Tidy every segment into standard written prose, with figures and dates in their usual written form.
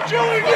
Joey D!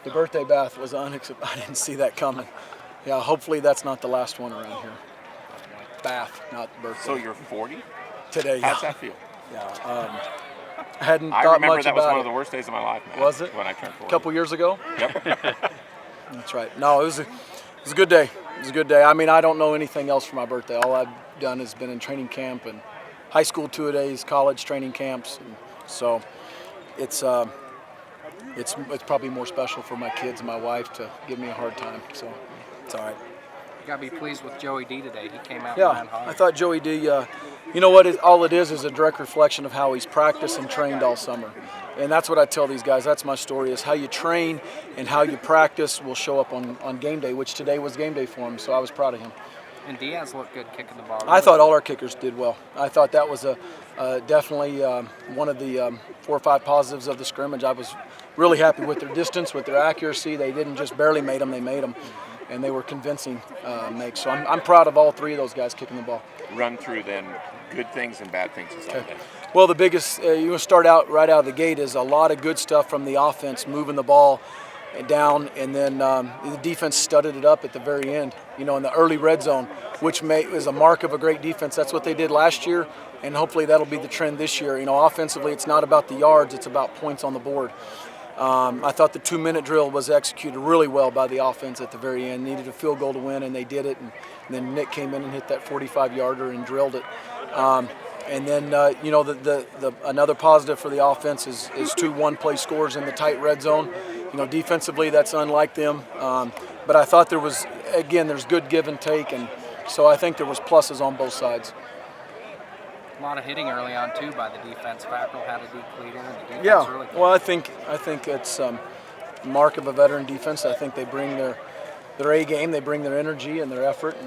The birthday bath was unexpected. I didn't see that coming. Yeah, hopefully that's not the last one around here. Bath, not birthday. So you're 40? Today, yeah. How's that feel? Yeah. I hadn't I thought remember much that was about one it. of the worst days of my life, man. Was it? When I turned 40. A couple years ago? Yep. That's right. No, it was a good day. It was a good day. I mean, I don't know anything else for my birthday. All I've done has been in training camp and high school two-a-days, college training camps. And so it's probably more special for my kids and my wife to give me a hard time. So it's all right. You got to be pleased with Joey D today. He came out and Yeah, ran hard. I thought Joey D, you know what, all it is a direct reflection of how he's practiced and trained all summer. And that's what I tell these guys. That's my story, is how you train and how you practice will show up on game day, which today was game day for him, so I was proud of him. And Diaz looked good kicking the ball. I thought all our kickers did well. I thought that was definitely one of the 4 or 5 positives of the scrimmage. I was really happy with their distance, with their accuracy. They didn't just barely make them, they made them. And they were convincing makes. So I'm proud of all 3 of those guys kicking the ball. Run through then good things and bad things. Okay. Well, the biggest, you start out right out of the gate, is a lot of good stuff from the offense, moving the ball down, and then the defense studded it up at the very end, in the early red zone, which is a mark of a great defense. That's what they did last year, and hopefully that'll be the trend this year. Offensively, it's not about the yards, it's about points on the board. I thought the 2-minute drill was executed really well by the offense at the very end. Needed a field goal to win, and they did it. And then Nick came in and hit that 45-yarder and drilled it. And then, another positive for the offense is 2 one-play scores in the tight red zone. Defensively, that's unlike them. But I thought there's good give and take, and so I think there was pluses on both sides. A lot of hitting early on too by the defense. Fackrell had a deep leader, and the defense really good. Well, I think it's mark of a veteran defense. I think they bring their A game, they bring their energy and their effort,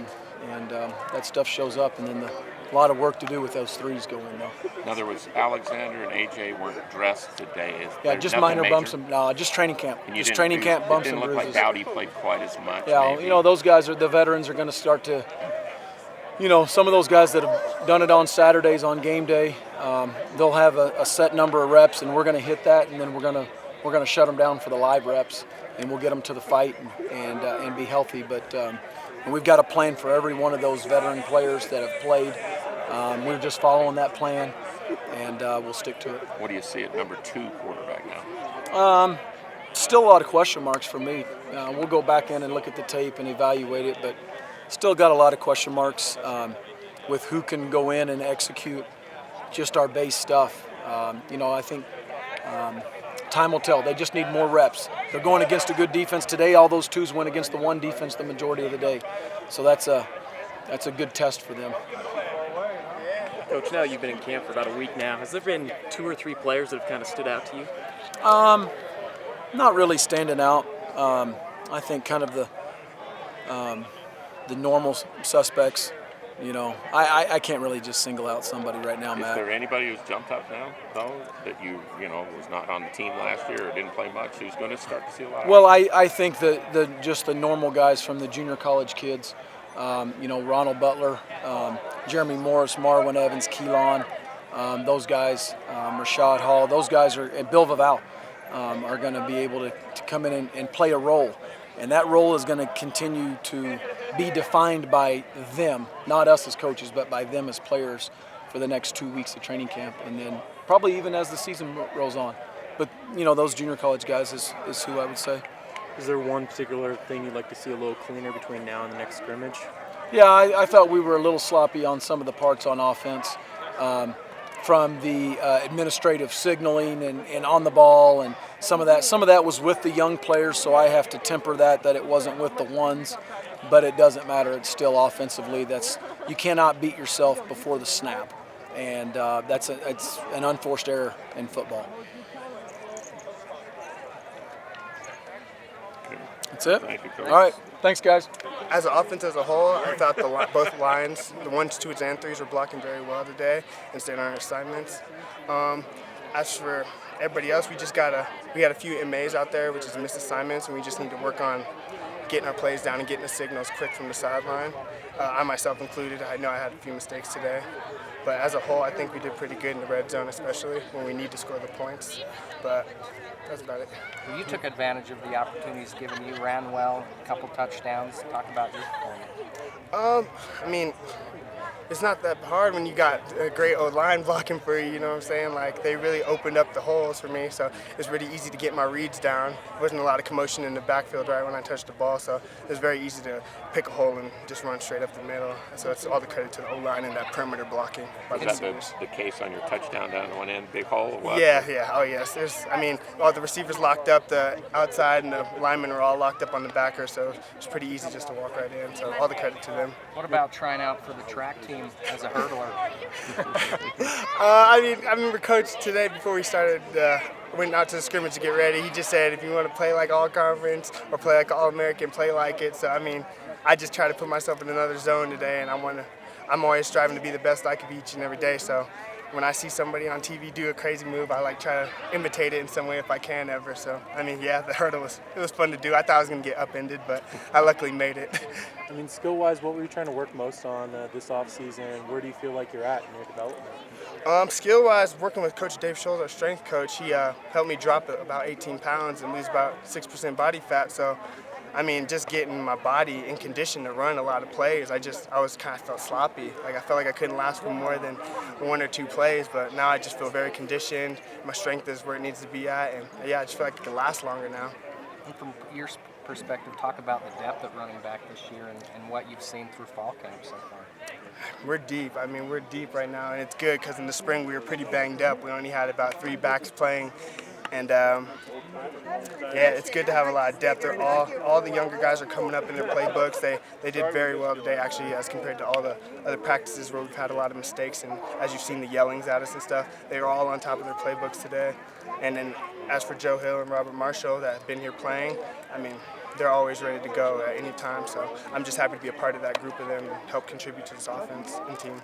and that stuff shows up. And then A lot of work to do with those threes going though. Now there was Alexander and AJ weren't dressed today. Yeah, just minor bumps and just training camp. And you just didn't training camp bumps it and didn't bruises. look like Dowdy played quite as much. Yeah, maybe. you know, those guys the veterans are going to start to, you know, some of those guys that have done it on Saturdays on game day, they'll have a set number of reps, and we're going to hit that, and then we're going to shut them down for the live reps, and we'll get them to the fight and be healthy. But and we've got a plan for every one of those veteran players that have played. We're just following that plan, and we'll stick to it. What do you see at number 2 quarterback now? Still a lot of question marks for me. We'll go back in and look at the tape and evaluate it, but still got a lot of question marks with who can go in and execute just our base stuff. You know, I think time will tell. They just need more reps. They're going against a good defense today. All those twos went against the one defense the majority of the day. So that's a good test for them. Coach, now you've been in camp for about a week now. Has there been 2 or 3 players that have kind of stood out to you? Not really standing out. I think kind of the normal suspects. You know, I can't really just single out somebody right now, Matt. Is there anybody who's jumped up now, though, that you know was not on the team last year or didn't play much, who's going to start to see a lot? Well, I think that just the normal guys from the junior college kids, you know, Ronald Butler, Jeremy Morris, Marwin Evans, Keelan, those guys, Rashad Hall, those guys and Bill Vaval are going to be able to come in and play a role. And that role is going to continue to be defined by them, not us as coaches, but by them as players for the next 2 weeks of training camp, and then probably even as the season rolls on. But, you know, those junior college guys is who I would say. Is there one particular thing you'd like to see a little cleaner between now and the next scrimmage? Yeah, I thought we were a little sloppy on some of the parts on offense, from the administrative signaling and on the ball, and some of that was with the young players, so I have to temper that it wasn't with the ones, but it doesn't matter. It's still offensively. You cannot beat yourself before the snap, and it's an unforced error in football. That's it. Thank you, Coach. All right. Thanks, guys. As an offense as a whole, I thought both lines, the 1s, 2s, and 3s were blocking very well today and staying on our assignments. As for everybody else, we had a few MAs out there, which is missed assignments, and we just need to work on getting our plays down and getting the signals quick from the sideline. I myself included, I know I had a few mistakes today. But as a whole, I think we did pretty good in the red zone, especially when we need to score the points. But that's about it. Well, you took advantage of the opportunities given you, ran well, a couple touchdowns. Talk about your performance. I mean, it's not that hard when you got a great old line blocking for you, you know what I'm saying? Like, they really opened up the holes for me, so it's really easy to get my reads down. There wasn't a lot of commotion in the backfield right when I touched the ball, so it was very easy to pick a hole and just run straight up the middle. So it's all the credit to the O-line and that perimeter blocking by the Is that receivers. the case on your touchdown down the one end, big hole? Or what? Yeah. Oh, yes. All the receivers locked up the outside, and the linemen are all locked up on the backer, so it's pretty easy just to walk right in. So all the credit to them. What about trying out for the track team as a hurdler? I remember Coach today before we started, went out to the scrimmage to get ready. He just said, if you want to play like all conference or play like all American, play like it. So I just try to put myself in another zone today, and I'm always striving to be the best I can be each and every day. So when I see somebody on TV do a crazy move, I try to imitate it in some way if I can ever. So the hurdle was fun to do. I thought I was going to get upended, but I luckily made it. Skill-wise, what were you trying to work most on this offseason, and where do you feel like you're at in your development? Skill-wise, working with Coach Dave Scholes, our strength coach, he helped me drop about 18 pounds and lose about 6% body fat. So, just getting my body in condition to run a lot of plays, I felt sloppy. I felt like I couldn't last for more than 1 or 2 plays, but now I just feel very conditioned. My strength is where it needs to be at, and I just feel like I can last longer now. And from your perspective, talk about the depth at running back this year and what you've seen through fall camp so far. We're deep. We're deep right now, and it's good because in the spring we were pretty banged up. We only had about 3 backs playing, and it's good to have a lot of depth. All the younger guys are coming up in their playbooks. They did very well today, actually, as compared to all the other practices where we've had a lot of mistakes. And as you've seen the yellings at us and stuff, they were all on top of their playbooks today. And then as for Joe Hill and Robert Marshall that have been here playing, they're always ready to go at any time. So I'm just happy to be a part of that group of them and help contribute to this offense and team.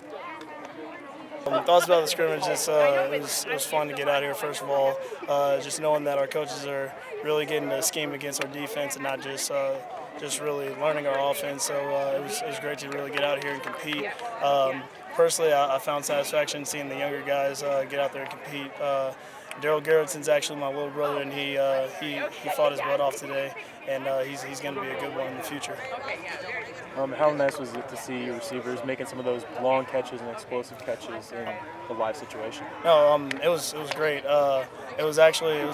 Thoughts about the scrimmage, it was fun to get out here, first of all. Just knowing that our coaches are really getting to scheme against our defense and not just really learning our offense. So it was great to really get out here and compete. Personally, I found satisfaction seeing the younger guys get out there and compete. Daryl Gerritson's actually my little brother, and he fought his butt off today, and he's going to be a good one in the future. How nice was it to see your receivers making some of those long catches and explosive catches in a live situation? No, it was great. It was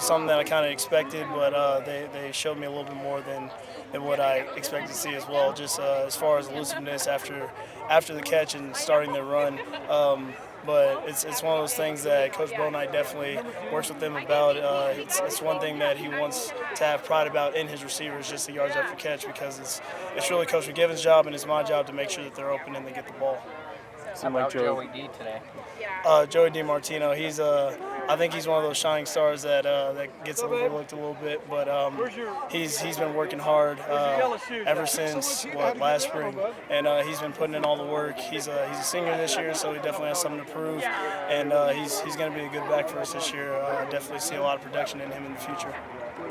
something that I kind of expected, but they showed me a little bit more than what I expected to see as well. Just as far as elusiveness after the catch and starting the run. But it's one of those things that Coach Bonite definitely works with them about. It's one thing that he wants to have pride about in his receivers, just the yards after catch, because it's really Coach McGivens' job and it's my job to make sure that they're open and they get the ball. How about Joey D today? Joey DiMartino, I think he's one of those shining stars that gets overlooked a little bit, but he's been working hard ever since last spring, and he's been putting in all the work. He's a senior this year, so he definitely has something to prove, and he's going to be a good back for us this year. Definitely see a lot of production in him in the future.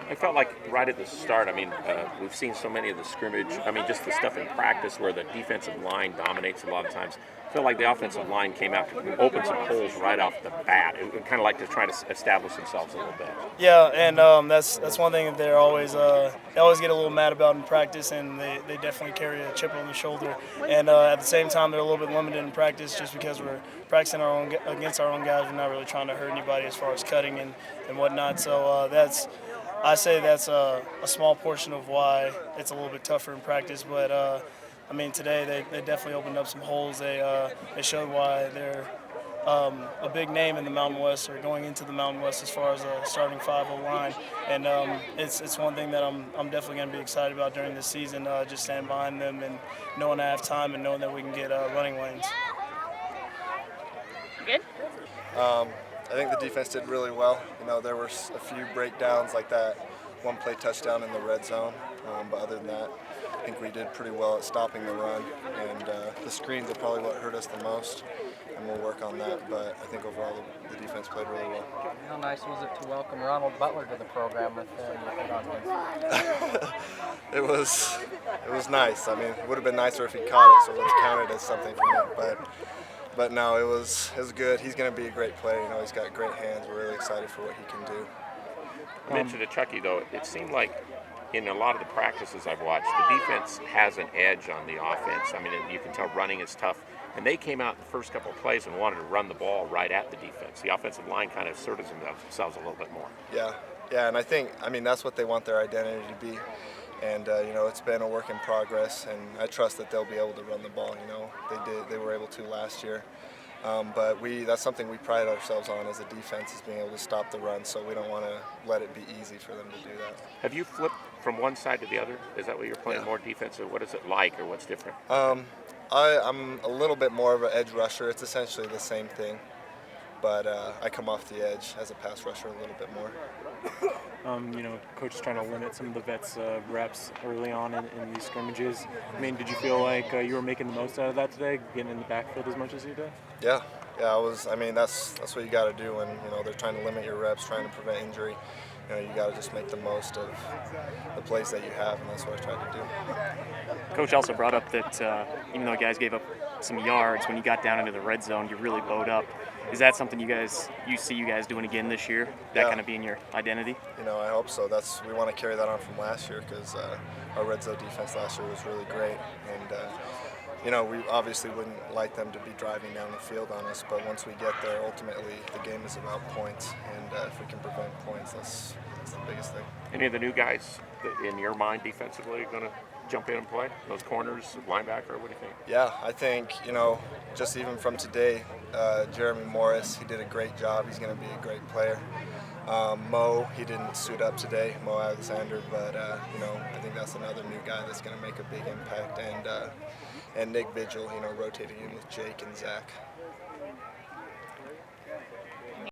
I felt like right at the start, we've seen so many of the scrimmage, just the stuff in practice where the defensive line dominates a lot of times. I feel like the offensive line came out to open some holes right off the bat. It kind of like to try to establish themselves a little bit. Yeah, and that's one thing that they always get a little mad about in practice, and they definitely carry a chip on the shoulder. And at the same time, they're a little bit limited in practice just because we're practicing against our own guys. We're not really trying to hurt anybody as far as cutting and whatnot. So I say that's a small portion of why it's a little bit tougher in practice, but today they definitely opened up some holes. They showed why they're a big name in the Mountain West, or going into the Mountain West as far as a starting 5-0 line. And it's one thing that I'm definitely going to be excited about during this season, just standing behind them and knowing I have time and knowing that we can get running lanes. Good? I think the defense did really well. There were a few breakdowns like that one-play touchdown in the red zone, but other than that, I think we did pretty well at stopping the run, and the screens are probably what hurt us the most, and we'll work on that, but I think overall the defense played really well. How nice was it to welcome Ronald Butler to the program with on It was nice. It would have been nicer if he caught it, so it would have counted as something for me, but no, it was good. He's going to be a great player. He's got great hands. We're really excited for what he can do. I mentioned to Chucky, though, it seemed like in a lot of the practices I've watched, the defense has an edge on the offense. You can tell running is tough. And they came out the first couple of plays and wanted to run the ball right at the defense. The offensive line kind of asserted themselves a little bit more. Yeah, and I think, that's what they want their identity to be. And, it's been a work in progress, and I trust that they'll be able to run the ball. They were able to last year. But that's something we pride ourselves on as a defense, is being able to stop the run, so we don't want to let it be easy for them to do that. Have you flipped from one side to the other? Is that what you're playing, more defensive? What is it like, or what's different? I'm a little bit more of an edge rusher. It's essentially the same thing, but I come off the edge as a pass rusher a little bit more. Coach is trying to limit some of the vets' reps early on in these scrimmages. Did you feel like you were making the most out of that today, getting in the backfield as much as you did? Yeah, I was. That's what you got to do when they're trying to limit your reps, trying to prevent injury. You got to just make the most of the plays that you have, and that's what I tried to do. Coach also brought up that even though guys gave up some yards, when you got down into the red zone, you really bowed up. Is that something you see you guys doing again this year? That kind of being your identity? I hope so. We want to carry that on from last year, because our red zone defense last year was really great, and we obviously wouldn't like them to be driving down the field on us, but once we get there, ultimately the game is about points, and if we can prevent points, that's the biggest thing. Any of the new guys that, in your mind, defensively, are going to jump in and play? Those corners, linebacker, what do you think? Yeah, I think, just even from today, Jeremy Morris, he did a great job. He's going to be a great player. Mo, he didn't suit up today, Mo Alexander, but, I think that's another new guy that's going to make a big impact. And Nick Vigil, rotating in with Jake and Zach.